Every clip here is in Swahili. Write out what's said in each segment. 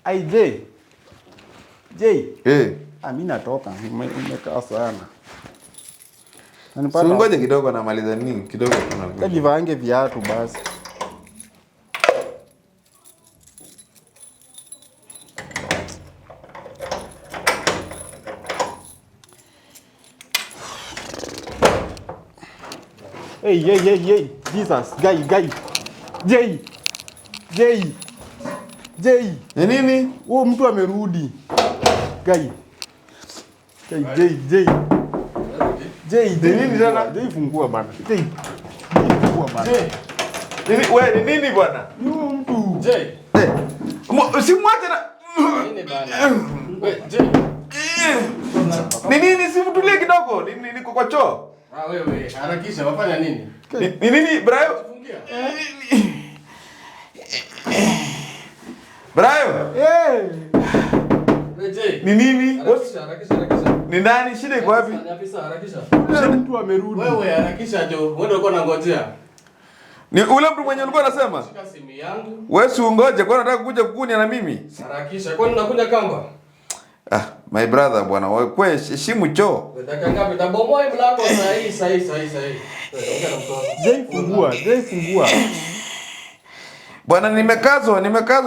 Ai J. Eh. Mimi natoka. Umekaa sana. Ngoja kidogo namaliza nini? Kidogo tunakuja. Jivange viatu basi. Hey. Jesus, guy. J. Ni nini? Huo mtu amerudi. Guy. J, nini tena? J fungua bana. Wewe ni nini bwana? Ni huo mtu. J. Usimwache na Nini bana? Wewe J. Ni nini? Simtulie kidogo. Niko kwa choo. Wewe harakisha wafanya nini? Ni nini Brayo? Brayo? J. Ni nini? Harakisha. Ni nani? Shida iko wapi? Harakisha. Mtu amerudi. Wewe harakisha jo. Wewe ndio uko ngojea. Ni ule mtu mwenye ulikuwa unasema? Shika simu yangu. Wewe si ungoje, kwa nataka kuja kukunia na mimi? Harakisha. Kwani unakunya kamba? My brother bwana, wewe heshimu choo. Dakika ngapi? Tabomoa mlango sahihi. J fungua. Bwana nimekazwa,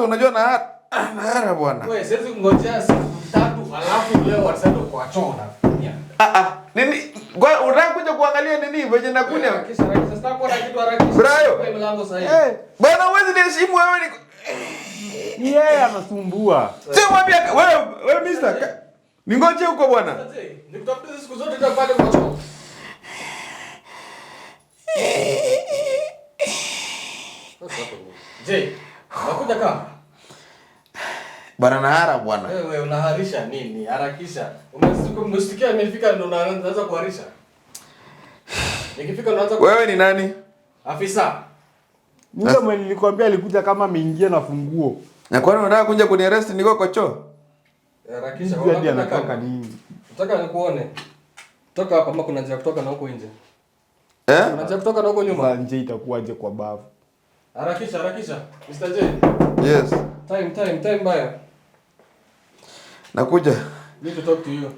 unajua na hara bwana. Wewe siwezi kungojea siku 3 alafu leo wasendo kwa choo na. Nini? Unataka kuja kuangalia nini venye nakunya? Harakisha. Sasa kwa kitu harakisha. Brayo. Kwa mlango sahihi. Bwana huwezi niheshimu wewe Ni yeye anasumbua. Sio mwambie wewe mister. Ningoje huko bwana. Nikutafuta siku zote nitapata kwa choo. Je, nakuja kama? Bwana nahara bwana. Wewe unaharisha nini? Harakisha. Umesikia nimefika ndo naanza kuharisha. Nikifika unaanza Wewe ni nani? Afisa. Ndio mwenye nilikwambia alikuja kama ameingia na funguo. Na kwani unataka kuja kuniarrest niko kwa choo? Harakisha. Wewe anataka nini? Nataka nikuone. Toka hapa kama kuna njia kutoka na huko nje. Kuna njia kutoka na huko nyuma. Nje itakuwaje kwa bavu? Harakisha. Mr. J. Yes. Time baya. Nakuja. Need to talk to you.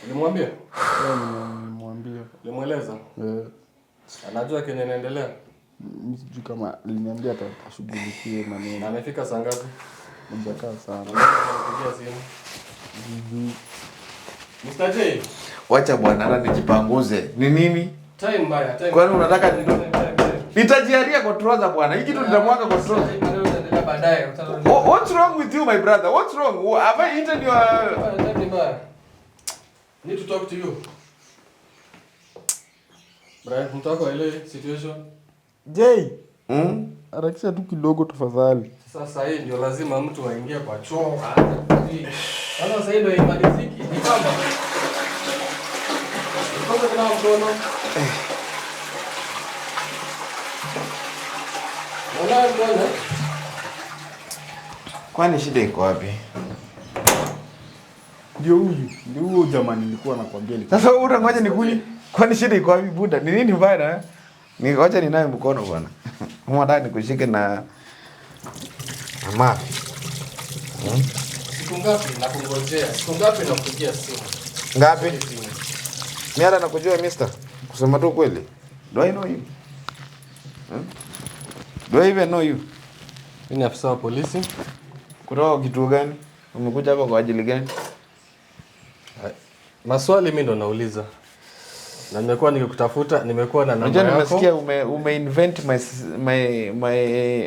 Ulimwambia? Ulimweleza? Anajua kenye inaendelea. Mimi sijui kama aliniambia atashughulikie maneno. Na amefika saa ngapi? Mjakaa sana. Anapigia simu. Mr. J. Wacha bwana hata nijipanguze. Ni nini? Time baya. Kwani unataka nitajiaria kwa trouser bwana. Hiki kitu nitamwaga kwa trouser. What's wrong with you my brother? What's wrong? Have I eaten your Need to talk to you. Brian, mtako ile situation. J. Harakisha tu kidogo tafadhali. Sasa hii ndio lazima mtu aingie kwa choo. Sasa sasa ndio imaliziki. Ni kama. Kwanza kuna mkono. Mbona? Kwani shida iko wapi? Ndio huyo jamani nilikuwa nakwambia. Sasa wewe unangoja nikuli. Kwani shida iko wapi buda? Ni nini mbaya? Ngoja ninaye mkono bwana. Unataka nikushike na mama. Siku ngapi nakungojea? Siku ngapi nakupigia simu? Ngapi? Mimi hata nakujua mister. Kusema tu kweli. Do I know you? Do I even know you? Mimi ni afisa wa polisi. Kutoka kituo gani? Umekuja hapa kwa ajili gani? Maswali mimi ndo nauliza. Na nimekuwa nikikutafuta, nimekuwa na namba yako. Nimesikia ume-invent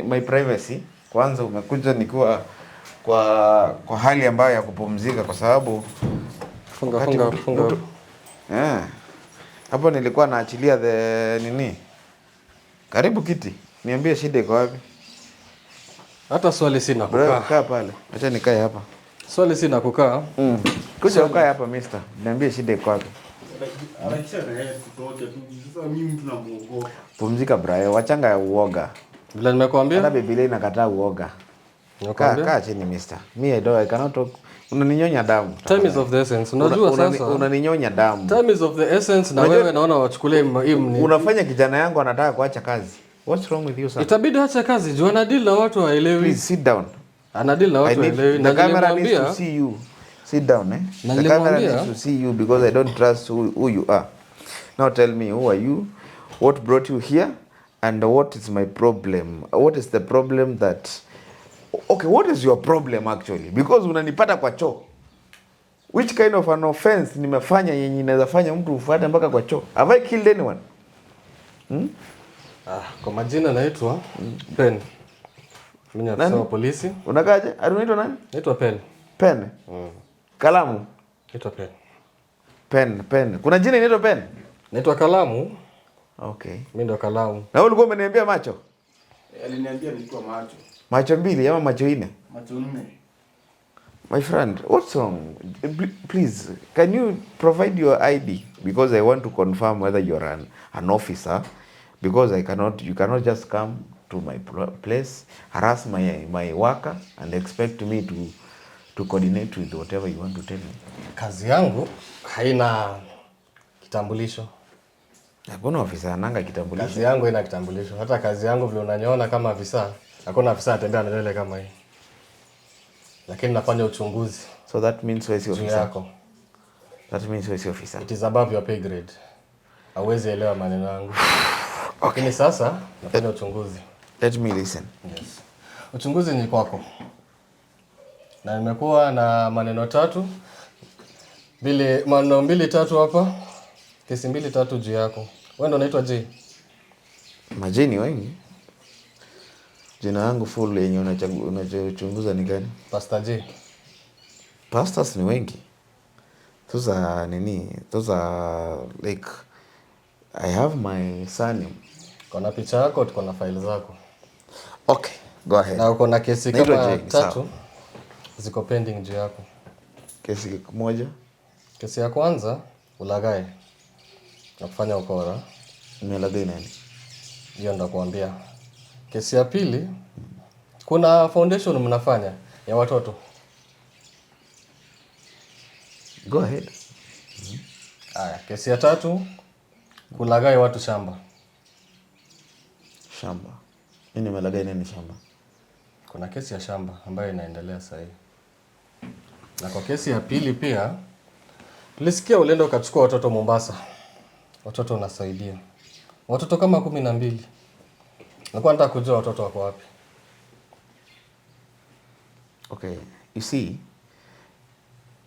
my privacy. Kwanza umekuja nikiwa kwa hali ambayo ya kupumzika kwa sababu funga. Hapo nilikuwa naachilia nini? Karibu kiti. Niambie shida iko wapi? Hata swali sina kukaa. Kaa pale. Acha nikae hapa. Swali sina kukaa. Kuja ukae hapa mister. Niambie shida iko wapi? Harakisha na yeye kutoka tu. Sasa mimi mtu namuogopa. Pumzika Brayo, wachanga ya uoga. Vile nimekuambia? Hata Biblia inakataa uoga. Kaa chini mister. I cannot talk. Unaninyonya damu. Time is of the essence. Unajua sasa. Unaninyonya damu. Time is of the essence na wewe naona wachukulie muhimu. Unafanya kijana yangu anataka kuacha kazi. What's wrong with you, sir? Itabidi acha kazi. Juu anadeal na watu waelewi. Please sit down. Anadeal na watu waelewi. The camera needs to see you. Sit down, eh? The camera needs to see you because I don't trust who you are. Now tell me, who are you? What brought you here? And what is my problem? What is the problem that... Okay, what is your problem actually? Because unanipata kwa choo. Which kind of an offense nimefanya yenye inaweza fanya mtu ufuate mpaka kwa choo? Have I killed anyone? Kwa majina naitwa Pen. Mimi ni afisa wa polisi. Unakaje? Unaitwa nani? Naitwa Pen. Pen? Kalamu? Naitwa Pen. Pen. Kuna jina inaitwa Pen? Naitwa Kalamu. Okay. Mimi ndo Kalamu. Na wewe ulikuwa umeniambia macho? Aliniambia nilikuwa macho. Macho mbili ama macho nne? Macho nne. My friend, what's wrong? Please, can you provide your ID? Because I want to confirm whether you're an officer. Because you cannot just come to my place, harass my worker and expect me to coordinate with whatever you want to tell me. Kazi yangu haina kitambulisho. Hakuna ofisa ananga kitambulisho. Kazi yangu haina kitambulisho. Hata kazi yangu vile unaniona kama afisa, hakuna afisa atembea na nywele kama hii. Lakini nafanya uchunguzi. So that means wewe si officer. Yako. That means wewe si officer. It is above your pay grade. Hauwezi elewa maneno yangu. Okay. Lakini sasa nafanya uchunguzi. Let me listen. Yes. Uchunguzi ni kwako. Na nimekuwa na maneno mbili tatu hapa. Kesi 2-3 juu yako. Wewe ndo unaitwa J. Majini wengi. Jina yangu full yenye unachunguza ni gani? Pastor J. Pastors ni wengi. Those are like I have my surname. Kuna picha yako, tuko na file zako. Okay, go ahead. Na uko na kesi kama 3 ziko pending juu yako. Kesi moja? Kesi ya kwanza ulaghai na kufanya ukora. Umelaghai nani? Hiyo ndo kuambia. Kesi ya pili kuna foundation mnafanya ya watoto. Go ahead. Haya, kesi ya 3 kulaghai watu shamba. Shamba. Mimi nimelaghai nani shamba? Kuna kesi ya shamba ambayo inaendelea sasa hivi. Na kwa kesi ya pili pia tulisikia ulienda ukachukua watoto Mombasa. Watoto unasaidia. Watoto kama 12. Nilikuwa nataka kujua watoto wako wapi. Okay, you see,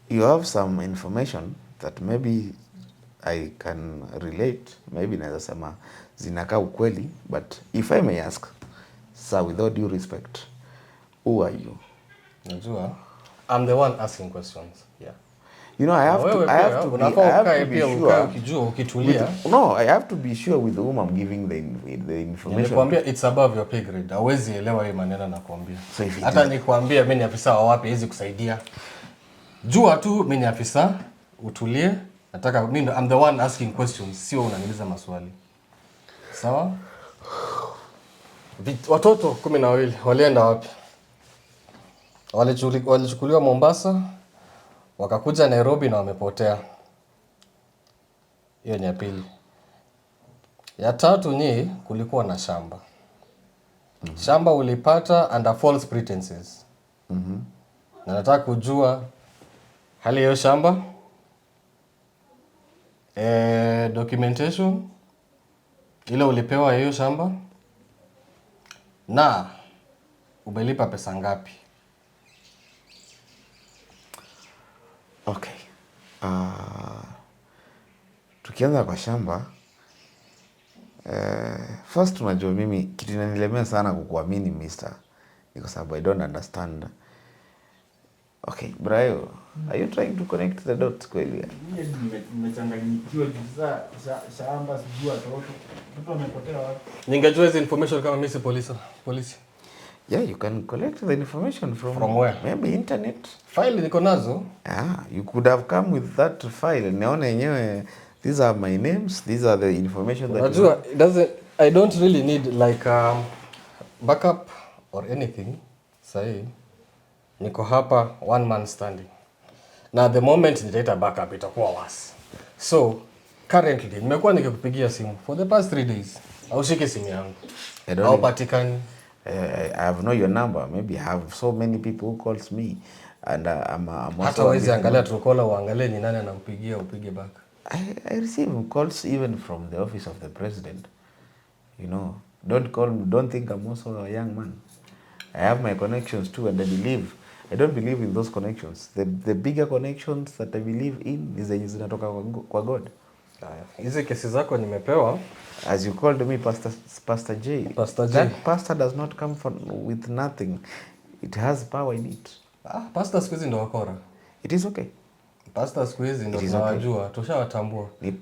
you have some information that maybe I can relate, maybe naweza sema zinakaa ukweli, but if I may ask, sir, with all due respect, who are you? Najua, I'm the one asking questions. Yeah. You know, I have to be ukitulia. No, I have to be sure with whom I'm giving the information. Nikwambia it's above your pay grade. Hawezi elewa hii maneno nakwambia. So hata nikwambia mimi ni afisa wa wapi hizi kusaidia. Jua tu mimi ni afisa, utulie. Nataka mimi I'm the one asking questions, sio unaniuliza maswali. Sawa? Watoto 12 walienda wapi? Walichukuliwa Mombasa, wakakuja Nairobi na wamepotea. Hiyo ni ya pili. Ya 3 kulikuwa na shamba. Shamba ulipata under false pretenses. Na nataka kujua hali ya shamba, documentation ile ulipewa hiyo shamba, na umelipa pesa ngapi? Okay. Tukianza kwa shamba, first unajua mimi kitu inanilemea sana kukuamini mister, ni kwa sababu I don't understand. Okay, Brayo, are you trying to connect the dots kweli? Nimechanganyikiwa shamba sijui watoto wamepotea wapi. Ningejua hizo information kama mimi si polisi. Yeah, you can collect the information from where? Maybe internet. File niko nazo. Yeah, you could have come with that file. Naona yenyewe, these are my names, these are the information that Najua, I don't really need like backup or anything. Sahi, niko hapa one man standing. Na the moment nitaita backup itakuwa worse. So, currently, nimekuwa nikikupigia simu for the past 3 days. Au shike simu yangu. I Au patikani. I have know your number. Maybe I have so many people who calls me and I'm also hata wezi angalia Truecaller uangalie ni nani anampigia upige back. I receive calls even from the office of the president. You know, don't think I'm also a young man. I have my connections too, and I don't believe in those connections. The bigger connections that I believe in is zenye zinatoka kwa God. Hizi kesi zako nimepewa. As you called me Pastor J. That pastor does not come with nothing. It has power in it. Pastor siku hizi ndo wakora. It is okay. Pastor siku hizi ndo tunawajua, tushawatambua. Ni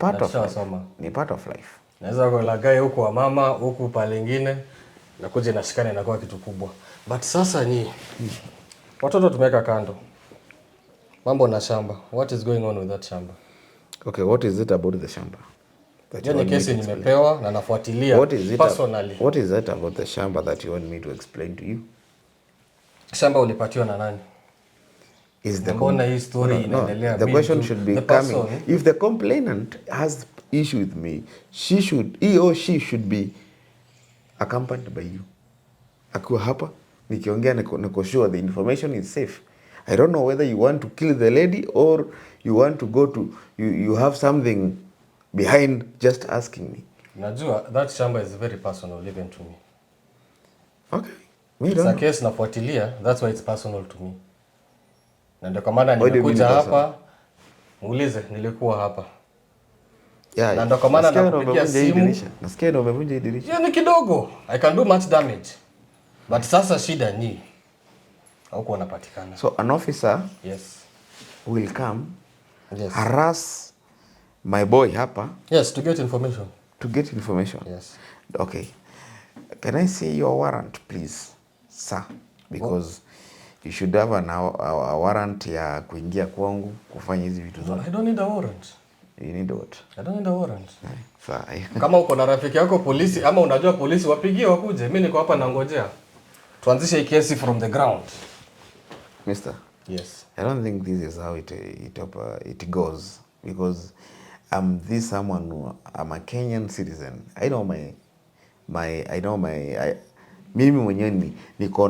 part of life. Naweza kulagai huko wa mama, huko palingine na kuja nashikana inakuwa kitu kubwa. But sasa watoto tumeka kando. Mambo na shamba. What is going on with that shamba? Okay, what is it about the shamba? Yaani kesi nimepewa na nafuatilia personally. What is it about the shamba that you want me to explain to you? Shamba ulipatiwa na nani? Hii story inaendelea. The question should be coming. If the complainant has issue with me, he or she should be accompanied by you. Akiwa hapa nikiongea niko sure the information is safe. I don't know whether you want to kill the lady or you want to go to you have something behind just asking me. Najua that shamba is very personal even to me. Okay. It's a case nafuatilia, that's why it's personal to me. Na ndio kwa maana nimekuja hapa. Muulize nilikuwa hapa. Yeah. Na ndio kwa maana nakupigia simu. Nasikia ndio umevunja dirisha. Yeah, ni kidogo. I can do much damage. But sasa shida ni hauko unapatikana. So an officer will come harass my boy hapa. Yes, to get information. Yes. Okay. Can I see your warrant please, sir? Because you should have a warrant ya kuingia kwangu kufanya hizi vitu zote. I don't need a warrant. You need what? I don't need a warrant. Kama uko na rafiki yako polisi ama unajua polisi wapigie wakuje, mimi niko hapa nangojea. Tuanzishe kesi from the ground. Mister. Yes. I don't think this is how it goes because I'm a Kenyan citizen. I know mimi mwenyewe niko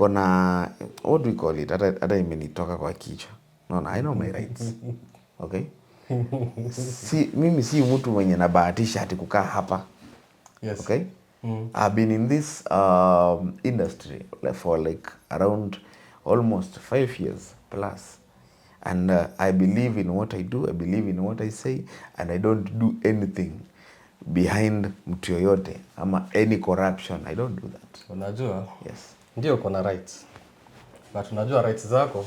na what do we call it? Hata imenitoka kwa kichwa. No, I know my rights. Okay? Mimi si mtu mwenye nabahatisha ati kukaa hapa. Yes. Okay? I've been in this industry for around almost 5 years plus. And I believe in what I do, I believe in what I say, and I don't do anything behind mtu yoyote ama any corruption. I don't do that. Unajua? Yes. Ndio uko na rights. But unajua rights zako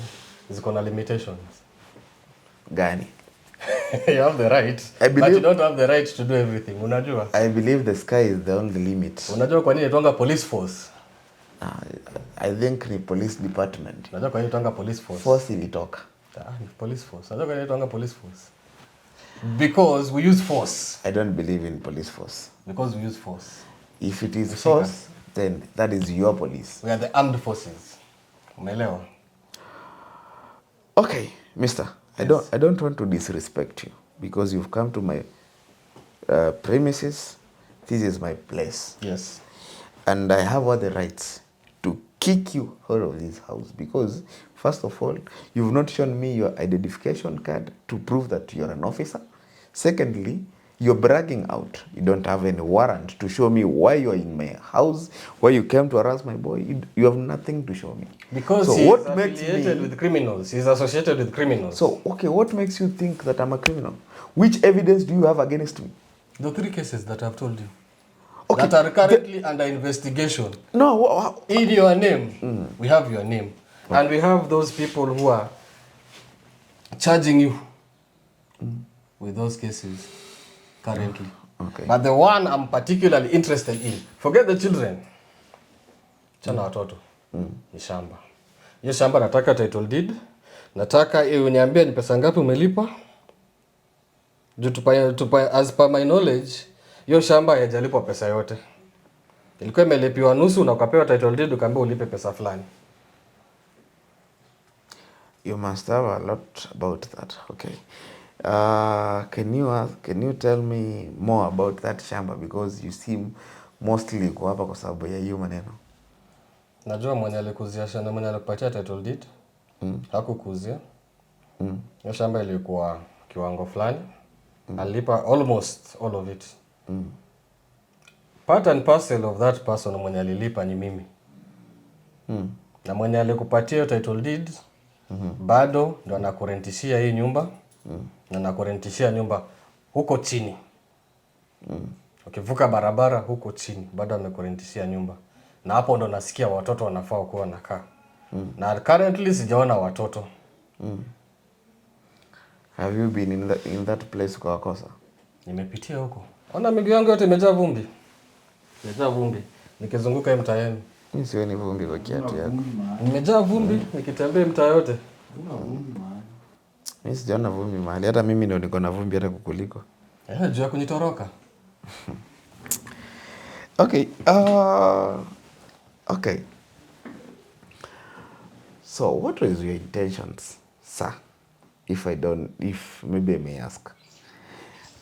ziko na limitations. Gani? You have the right, but you don't have the right to do everything. Unajua? I believe the sky is the only limit. Unajua kwa nini tuanga police force? I think ni police department. Unajua kwa nini tuanga police force? Force ilitoka. Ni police force. Unajua kwa nini tuanga police force? Because we use force. I don't believe in police force. Because we use force. If it is force, then that is your police. We are the armed forces. Umeelewa? Okay, mister. Yes. I don't want to disrespect you because you've come to my premises. This is my place. Yes. And I have all the rights to kick you out of this house because, first of all, you've not shown me your identification card to prove that you're an officer. Secondly, you're bragging out. You don't have any warrant to show me why you're in my house, why you came to harass my boy. You have nothing to show me. Because so he's affiliated with criminals. He's associated with criminals. So, okay, what makes you think that I'm a criminal? Which evidence do you have against me? The 3 cases that I've told you. Okay. That are currently under investigation. No. In your name. We have your name. Okay. And we have those people who are charging you with those cases currently. Okay. But the one I'm particularly interested in, forget the children. Chana watoto. Ni shamba. Hiyo shamba nataka title deed. Nataka uniambie ni pesa ngapi umelipa. As per my knowledge, hiyo shamba haijalipwa pesa yote. Ilikuwa imelipiwa nusu na ukapewa title deed ukaambiwa ulipe pesa fulani. You must have a lot about that. Okay. Can you tell me more about that shamba, because you seem mostly uko hapa kwa sababu ya hiyo maneno? Najua mwenye alikuzia shamba, mwenye alikupatia title deed hakukuzia. Hiyo shamba ilikuwa kiwango fulani. Alipa almost all of it. Part and parcel of that person mwenye alilipa ni mimi. Na mwenye alikupatia title deed bado ndo anakurentishia hii nyumba. Na anakurentishia nyumba huko chini. Ukivuka barabara huko chini bado amekurentishia nyumba. Na hapo ndo nasikia watoto wanafaa kuwa wanakaa. Na currently sijaona watoto. Have you been in that place kwa kosa? Nimepitia huko. Ona miguu yangu yote imejaa vumbi. Imejaa vumbi. Nikizunguka hii mtaa yenu. Mimi sioni vumbi kwa kiatu yako. Nimejaa vumbi nikitembea mtaa yote. Mimi sijaona vumbi mahali. Hata mimi ndio niko na vumbi hata kukuliko. Juu ya kunitoroka. Okay. Okay. So, what was your intentions, sir? If maybe I may ask.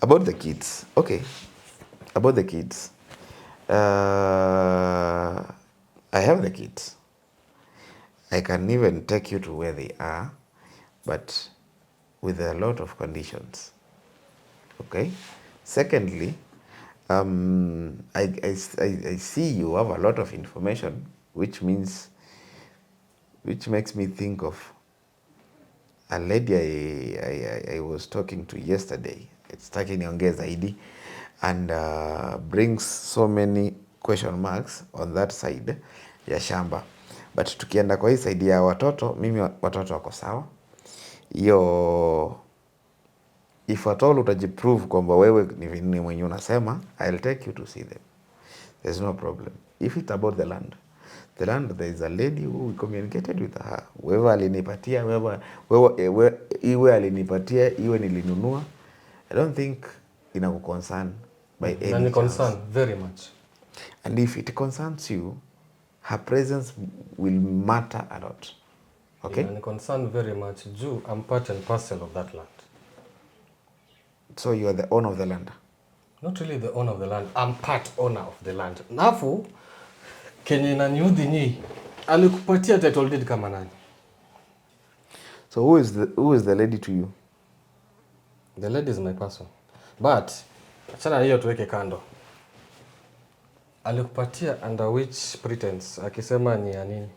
About the kids. Okay. About the kids. I have the kids. I can even take you to where they are, but with a lot of conditions. Okay? Secondly, I see you have a lot of information, which makes me think of a lady I was talking to yesterday. It's taki niongee zaidi, and brings so many question marks on that side ya shamba. But tukienda kwa hii side ya watoto, mimi watoto wako sawa. Hiyo if at all utajiprove kwamba wewe ni mwenye unasema, I'll take you to see them. There's no problem. If it's about the land, there is a lady who we communicated with her. Wewe alinipatia, iwe alinipatia, iwe nilinunua. I don't think inakuconcern by any chance. Concern very much. And if it concerns you, her presence will matter a lot. Okay? And concern very much. I'm part and parcel of that land. So you are the owner of the land? Not really the owner of the land. I'm part owner of the land. Nafu, kenye na niudhi ni, alikupatia title deed kama nani? So who is the lady to you? The lady is my person. But, achana hiyo tuweke kando. Alikupatia under which pretense? Akisema ni ya nini?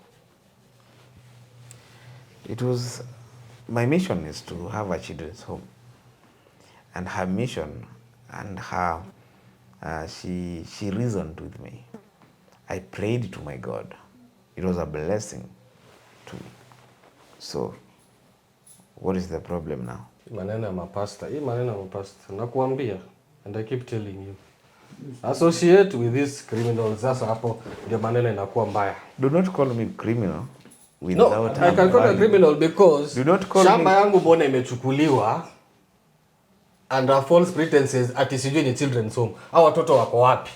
My mission is to have a children's home. And her mission and her, she reasoned with me. I prayed to my God. It was a blessing to me. So, what is the problem now? Hii maneno ya mapasta. Nakuambia. And I keep telling you. Associate with these criminals. Sasa hapo ndio maneno inakuwa mbaya. Do not call me criminal. No, I can call you a criminal because shamba yangu mbona imechukuliwa under false pretenses ati sijui ni children's home. Hao watoto wako wapi?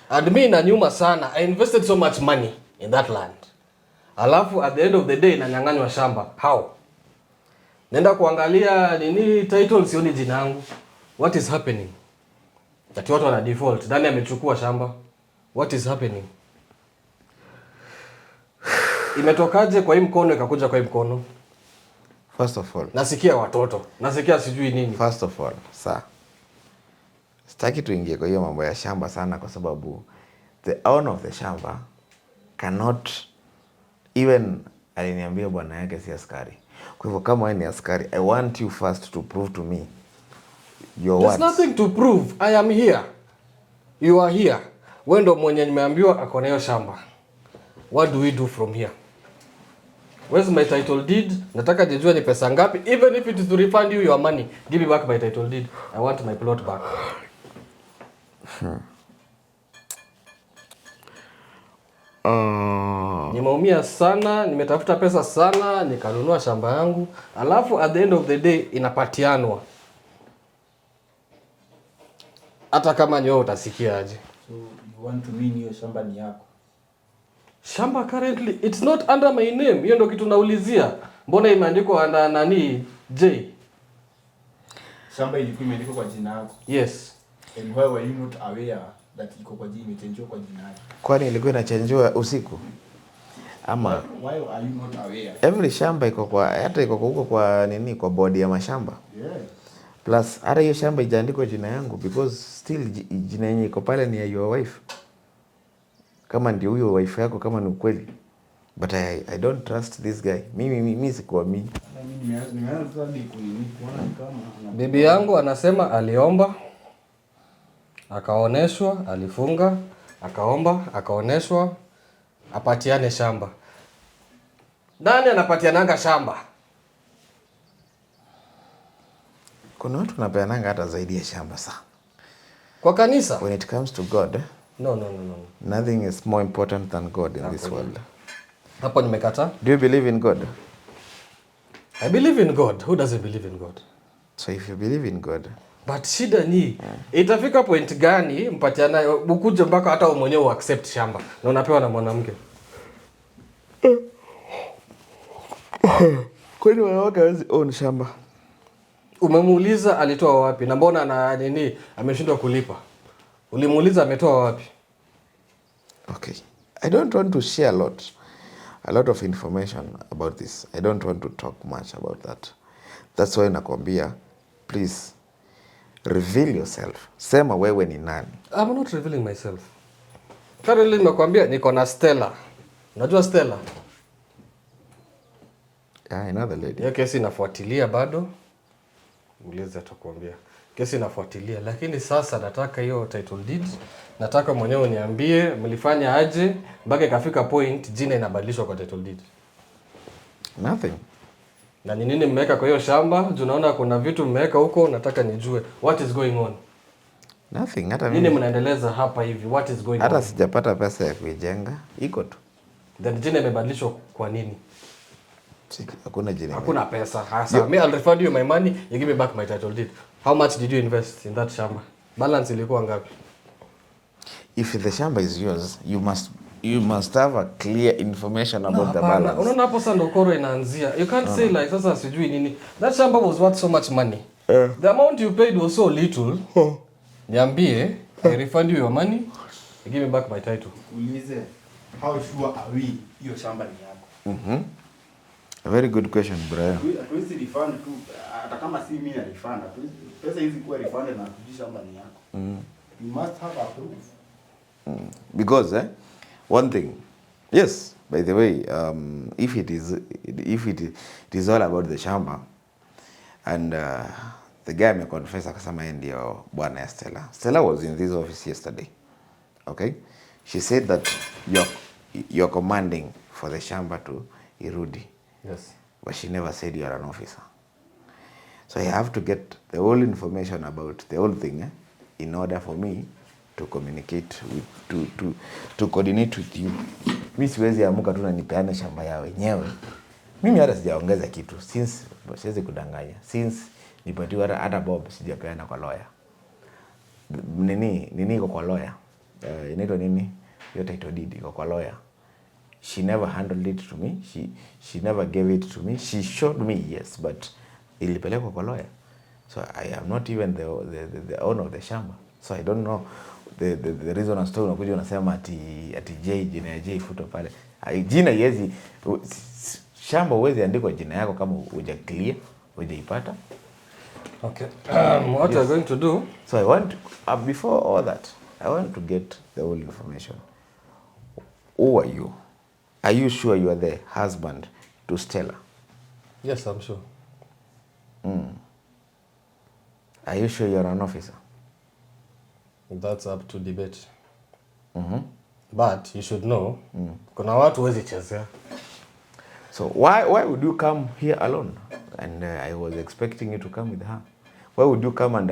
And me na nyuma sana. I invested so much money in that land. Alafu at the end of the day nanyang'anywa shamba. How? Nenda kuangalia nini title sioni jina yangu. What is happening? Ati watu wana default. Nani amechukua shamba? What is happening? Imetokaje kwa hii mkono ikakuja kwa hii mkono? First of all, nasikia watoto. Nasikia sijui nini. First of all, sir. Sitaki tuingie kwa hiyo mambo ya shamba sana kwa sababu the owner of the shamba cannot even aliniambia bwana yake si askari. Kwa hivyo kama wewe ni askari, I want you first to prove to me your words. There's nothing to prove. I am here. You are here. Wewe ndo mwenye nimeambiwa ako na hiyo shamba. What do we do from here? Where's my title deed? Nataka nijue ni pesa ngapi. Even if it is to refund you your money, give me back my title deed. I want my plot back. Nimeumia sana, nimetafuta pesa sana, nikanunua shamba yangu. Alafu at the end of the day inapatianwa. Hata kama nyo utasikia aje. So you want to mean hiyo shamba ni yako? Shamba currently it's not under my name. Hiyo ndio kitu naulizia. Mbona imeandikwa under nani J? Shamba ilikuwa imeandikwa kwa jina yako. Yes. And why were you not aware that iko kwa jina imechangewa kwa jina yako? Kwani ilikuwa inachangewa usiku? Ama why are you not aware? Every shamba iko kwa, hata iko huko kwa nini, kwa bodi ya mashamba. Yeah. Plus hata hiyo shamba ijaandikwa jina yangu because still jina yenye iko pale ni ya your wife. Kama ndio huyo wife yako, kama ni ukweli. But I don't trust this guy. Mimi sikuamini. Bibi yangu anasema aliomba, akaoneshwa, alifunga, akaomba, akaoneshwa apatiane shamba. Nani anapatiananga shamba? Kuna watu wanapeananga hata zaidi ya shamba sana. Kwa kanisa? When it comes to God, No. nothing is more important than God in this world. Hapo nimekata. Do you believe in God? I believe in God. Who doesn't believe in God? So if you believe in God, but shida ni itafika point gani mpatiana ukuje mpaka hata wewe mwenyewe uaccept shamba na unapewa na mwanamke? kwani wanawake hawezi own shamba? Umemuuliza alitoa wapi na mbona na nini ameshindwa kulipa? Ulimuuliza ametoa wapi? Okay. I don't want to share a lot of information about this. I don't want to talk much about that. That's why nakwambia, please reveal yourself. Sema wewe ni nani? I'm not revealing myself. Currently nimekwambia niko na Stella. Unajua Stella? Yeah, another lady. Hiyo kesi inafuatilia bado. Muulize atakwambia. Kesi inafuatilia, lakini sasa nataka hiyo title deed. Nataka mwenyewe niambie mlifanya aje mpaka ikafika point jina inabadilishwa kwa title deed. Nothing. Na ni nini mmeweka kwa hiyo shamba? Tunaona kuna vitu mmeweka huko, nataka nijue what is going on. Nothing. Hata nini mnaendeleza hapa hivi? What is going on? Hata sijapata pesa ya kuijenga. Iko tu. Then jina imebadilishwa kwa nini? Hakuna jina. Hakuna pesa. Hasa me I'll refund you my money, you give me back my title deed. How much did you invest in that shamba? Balance ilikuwa ngapi? If the shamba is yours, you must have a clear information about the balance. Unaona hapo sasa ndo koro inaanzia. You can't say like sasa sijui nini. That shamba was worth so much money. The amount you paid was so little. Niambie, I refund you your money, you give me back my title. Ulize, how sure are we hiyo shamba ni yako? A very good question, Brian. Hatuwezi refund tu, hata kama si mimi na refund. Pesa hizi kuwa refund na kujua shamba ni yako. You must have a proof. Because one thing, yes, by the way, if it is all about the shamba, and the guy may confess akasema yeye ndio bwana ya Stella. Stella was in this office yesterday. Okay? She said that you're commanding for the shamba to irudi. Yes. But she never said you are an officer. So I have to get the whole information about the whole thing in order for me to communicate with, to coordinate with you. Mimi siwezi amuka tu na nipeane shamba yao wenyewe. Mimi hata sijaongeza kitu since siwezi kudanganya. Since nipatiwa hata Bob sijapeana kwa lawyer. Nini iko kwa lawyer? Inaitwa nini? Hiyo title deed iko kwa lawyer. She never handled it to me. She never gave it to me. She showed me, yes, but ilipelekwa kwa lawyer. So I am not even the owner of the shamba. So I don't know the reason as to unakuja unasema ati J, jina ya J futo pale. Jina yezi shamba uwezi andikwa jina yako kama uja clear, hujaipata. Okay. What we're going to do? So I want before all that, I want to get the whole information. Who are you? Are you sure you are the husband to Stella? Yes, I'm sure. Are you sure you're an officer? That's up to debate. But you should know, kuna watu wezi chezea. So why would you come here alone? And I was expecting you to come with her. Why would you come and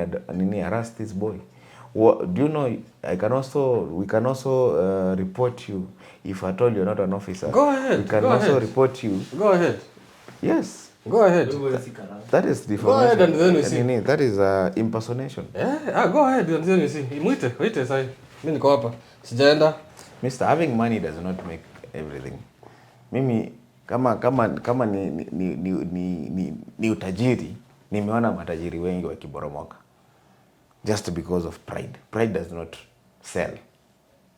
harass this boy? Do you know, we can also report you if at all you're not an officer. Go ahead. We can also report you. Go ahead. Yes. Go ahead. That is defamation. Go ahead and then we see. That is impersonation. Yeah, go ahead and then we see. Mwite sai. Mimi niko hapa. Sijaenda. Mr. Having money does not make everything. Mimi kama ni utajiri, Nimeona matajiri wengi wakiboromoka just because of pride. Pride does not sell,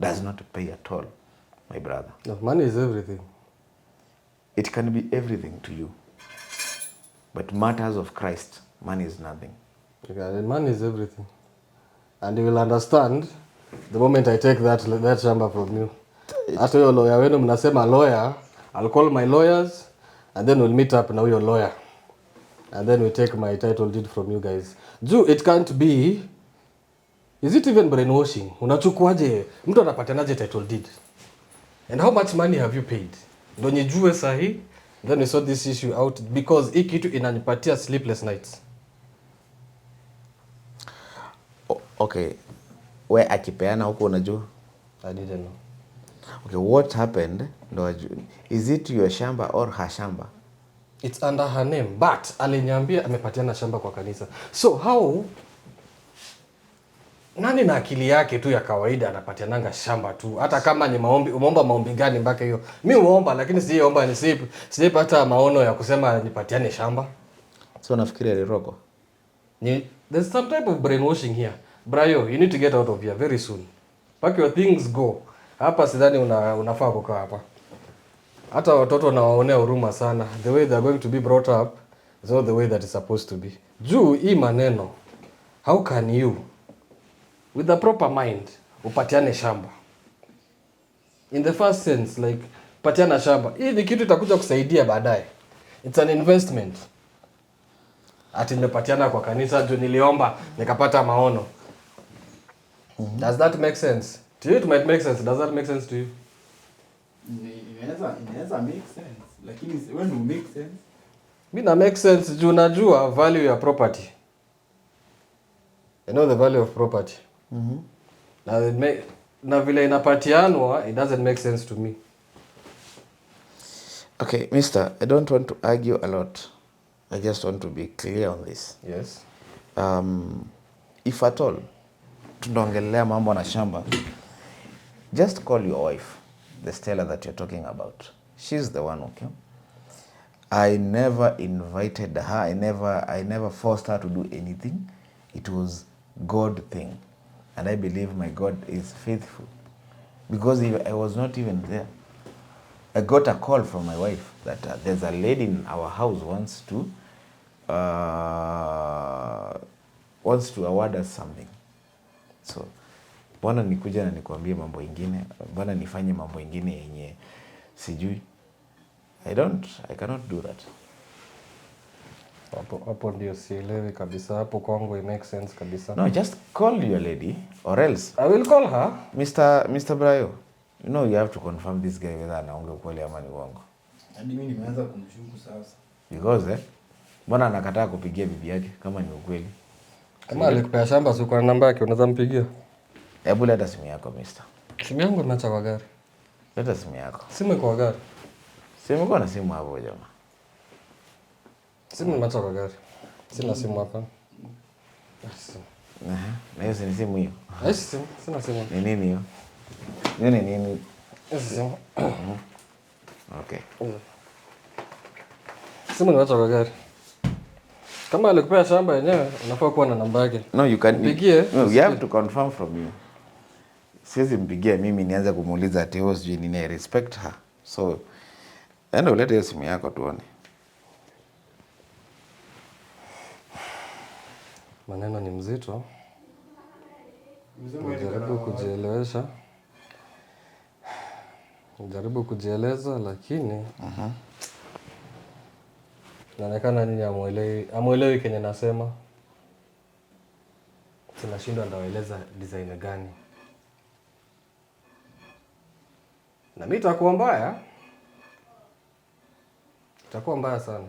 does not pay at all, my brother. No, money is everything. It can be everything to you, but matters of Christ, money is nothing. Okay, money is everything, and you will understand the moment I take that shamba from you. Hata huyo lawyer wenu mnasema lawyer, I'll call my lawyers and then we'll meet up na huyo lawyer and then we take my title deed from you guys. Juu it can't be. Is it even brainwashing? Unachukuaje? Mtu anapatanaje title deed? And how much money have you paid? Ndio nijue sahi, then we sort this issue out because hii kitu inanipatia sleepless nights. Okay. We akipeana huko unajua? I didn't know. Okay, what happened? Is it your shamba or her shamba? It's under her name, but aliniambia amepatiana shamba kwa kanisa. So how nani na akili yake tu ya kawaida anapatiananga shamba tu? Hata kama ni maombi, umeomba maombi gani mpaka hiyo? Mimi uomba lakini siomba sijapata maono ya kusema nipatiane shamba. So nafikiria liroko. There's some type of brainwashing here. Brayo, you need to get out of here very soon. Pack your things, go. Hapa sidhani unafaa kukaa hapa. Hata watoto nawaonea huruma sana. The way they are going to be brought up is not the way that is supposed to be. Juu hii maneno, how can you with the proper mind upatiane shamba? In the first sense, like patiana shamba. Hii ni kitu itakuja kusaidia baadaye. It's an investment. Ati nimepatiana kwa kanisa juu niliomba nikapata maono. Does that make sense? To you it might make sense. Does that make sense to you? Inaweza make sense. Lakini when you make sense, Mimi na make sense juu najua value ya property. I know the value of property. Na vile inapatianwa, it doesn't make sense to me. Okay, mister, I don't want to argue a lot. I just want to be clear on this. Yes. If at all, tunaongelea mambo na shamba, just call your wife, the Stella that you're talking about. She's the one, okay? I never invited her. I never forced her to do anything. It was God thing. And I believe my God is faithful. Because I was not even there. I got a call from my wife that there's a lady in our house wants to award us something. So, mbona nikuja na nikuambie mambo ingine? Mbona nifanye mambo ingine yenye sijui? I cannot do that. Hapo ndio sielewi kabisa. Hapo kwangu it makes sense kabisa. No, just call your lady or else. I will call her. Mr. Brayo, you know you have to confirm this guy whether anaongea ukweli ama ni uongo. hadi mimi nimeanza kumshuku sasa. Because mbona anakataa kupigia bibi yake kama ni ukweli? Kama alikupea shamba sio kwa namba yake unaweza mpigia. Hebu leta simu yako, mister. Simu yangu imeacha kwa gari. Leta simu yako. Simu iko kwa gari. Simu kwa na simu hapo jamaa. Simu imeacha kwa gari. Sina simu hapa. Na hiyo ni simu hiyo. Simu, sina simu. Ni nini hiyo? Nini? Simu. Okay. Simu imeacha kwa gari. Kama alikupea shamba yenyewe unafaa kuwa na namba yake. No, you can. Mpigie. No, we have to confirm from you. Siwezi mpigia mimi nianze kumuuliza ati wewe sijui nini. I respect her. So, enda ulete hiyo simu yako tuone. Maneno ni mzito. Jaribu kujielewesha. Jaribu kujieleza lakini inaonekana nini amuelewi kenye nasema. Tunashindwa ndawaeleza design gani. Na mimi itakuwa mbaya. Itakuwa mbaya sana.